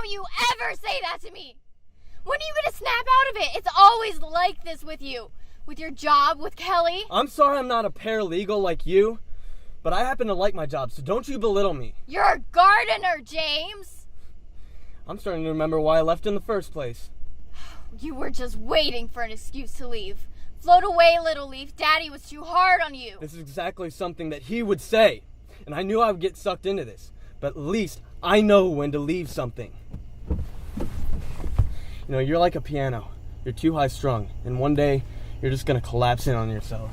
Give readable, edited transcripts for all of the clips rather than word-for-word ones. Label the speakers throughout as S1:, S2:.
S1: you ever say that to me? When are you gonna snap out of it? It's always like this with you. With your job, with Kelly.
S2: I'm sorry I'm not a paralegal like you, but I happen to like my job, so don't you belittle me.
S1: You're a gardener, James.
S2: I'm starting to remember why I left in the first place.
S1: You were just waiting for an excuse to leave. Float away, little leaf. Daddy was too hard on you.
S2: This is exactly something that he would say, and I knew I would get sucked into this, but at least I know when to leave something. You know, you're like a piano. You're too high strung, and one day you're just gonna collapse in on yourself.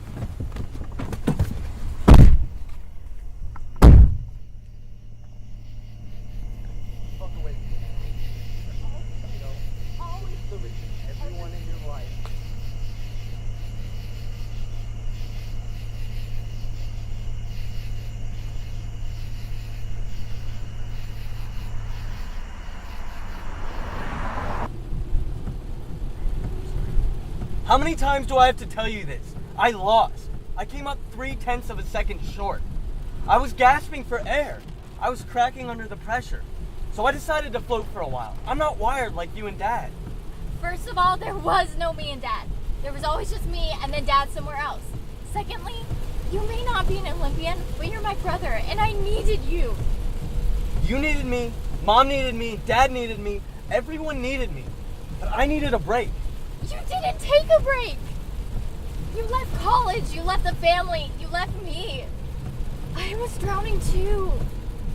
S2: How many times do I have to tell you this? I lost. I came up 0.3 of a second short. I was gasping for air. I was cracking under the pressure. So I decided to float for a while. I'm not wired like you and Dad.
S1: First of all, there was no me and Dad. There was always just me and then Dad somewhere else. Secondly, you may not be an Olympian, but you're my brother, and I needed you.
S2: You needed me, Mom needed me, Dad needed me, everyone needed me. But I needed a break.
S1: You didn't take a break. You left college, you left the family, you left me. I was drowning too.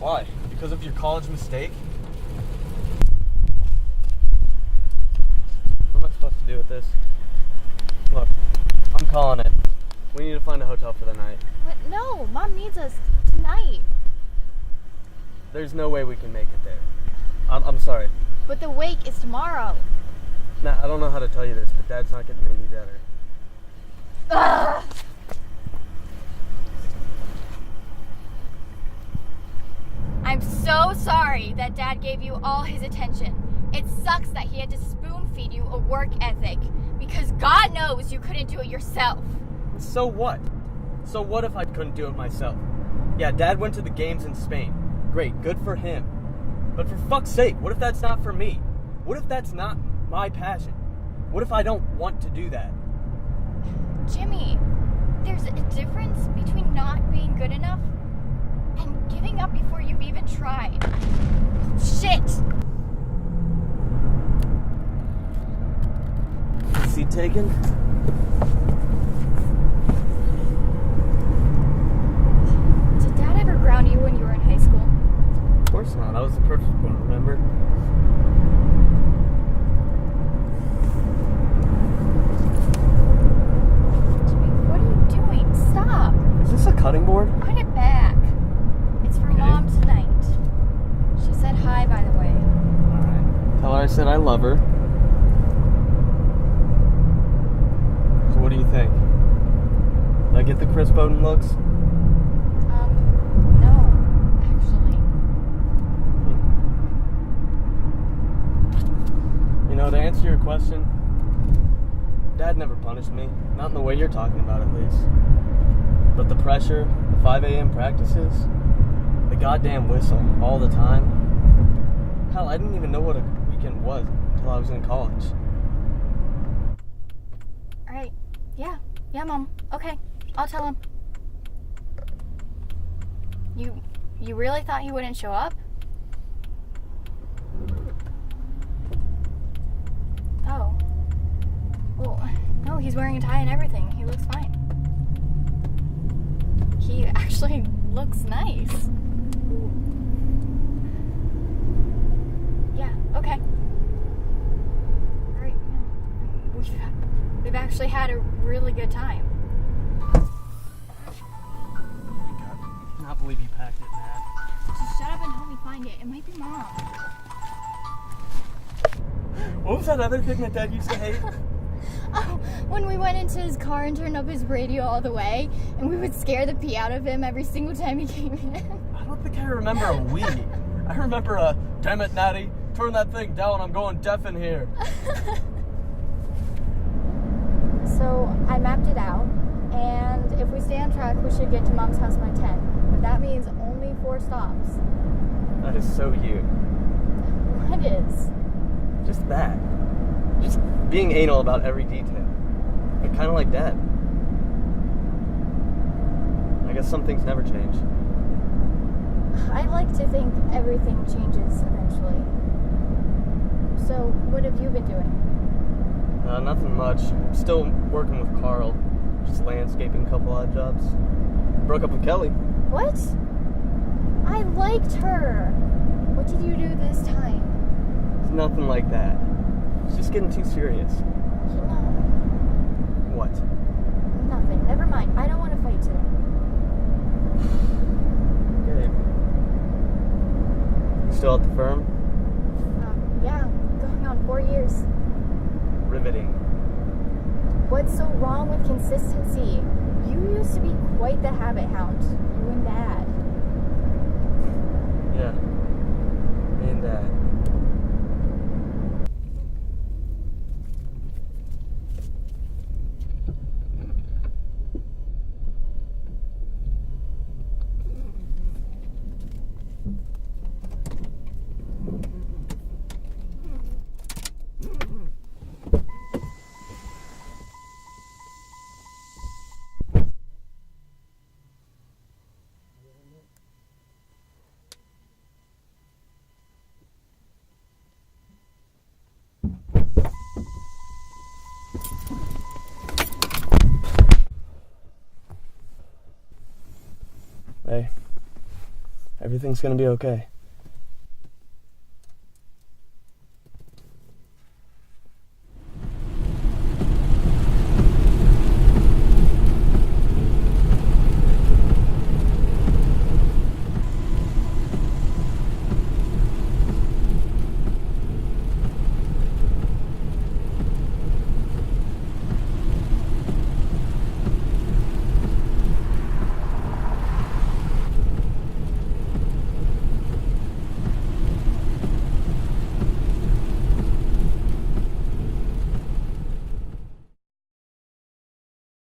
S2: Why? Because of your college mistake? What am I supposed to do with this? Look, I'm calling it. We need to find a hotel for the night.
S1: But no, Mom needs us tonight.
S2: There's no way we can make it there. I'm sorry.
S1: But the wake is tomorrow.
S2: Nah, I don't know how to tell you this, but Dad's not getting any better.
S1: Ugh. I'm so sorry that Dad gave you all his attention. It sucks that he had to spoon feed you a work ethic because God knows you couldn't do it yourself.
S2: So what? So what if I couldn't do it myself? Yeah, Dad went to the games in Spain. Great, good for him. But for fuck's sake, what if that's not for me? What if that's not my passion? What if I don't want to do that?
S1: Jimmy, there's a difference between not being good enough and giving up before you've even tried. Shit!
S2: Seat taken?
S1: Did Dad ever ground you when you were in high school?
S2: Of course not. I was the perfect one, remember?
S1: Stop.
S2: Is this a cutting board?
S1: Put it back. It's for Mom tonight. She said hi, by the way.
S2: Alright. Tell her I said I love her. So what do you think? Did I get the Chris Bowden looks?
S1: No, actually.
S2: You know, to answer your question, Dad never punished me. Not in the way you're talking about, at least. But the pressure, the 5 a.m. practices, the goddamn whistle all the time. Hell, I didn't even know what a weekend was until I was in college.
S1: Alright. Yeah, Mom. Okay, I'll tell him. You really thought he wouldn't show up? Oh. Well, no, he's wearing a tie and everything. He looks fine. He actually looks nice. Yeah, okay. Alright, yeah. We've actually had a really good time.
S2: I cannot believe you packed it, Dad.
S1: Just shut up and help me find it. It might be Mom.
S2: What was that other thing that Dad used to hate?
S1: Oh, when we went into his car and turned up his radio all the way, and we would scare the pee out of him every single time he came in.
S2: I don't think I remember a wee. I remember a, damn it, Natty, turn that thing down, I'm going deaf in here.
S1: So, I mapped it out, and if we stay on track, we should get to Mom's house by 10. But that means only 4 stops.
S2: That is so you.
S1: What is?
S2: Just that. Just being anal about every detail. But kind of like Dad. I guess some things never change.
S1: I like to think everything changes eventually. So, what have you been doing?
S2: Nothing much. Still working with Carl. Just landscaping, a couple odd jobs. Broke up with Kelly.
S1: What? I liked her. What did you do this time?
S2: It's nothing like that. It's just getting too serious.
S1: You know,
S2: What?
S1: nothing. Never mind. I don't want to fight today.
S2: Okay. You still at the firm?
S1: Yeah, going on 4 years.
S2: Riveting.
S1: What's so wrong with consistency? You used to be quite the habit hound. You and Dad.
S2: Yeah. Me and Dad. Hey, everything's gonna be okay.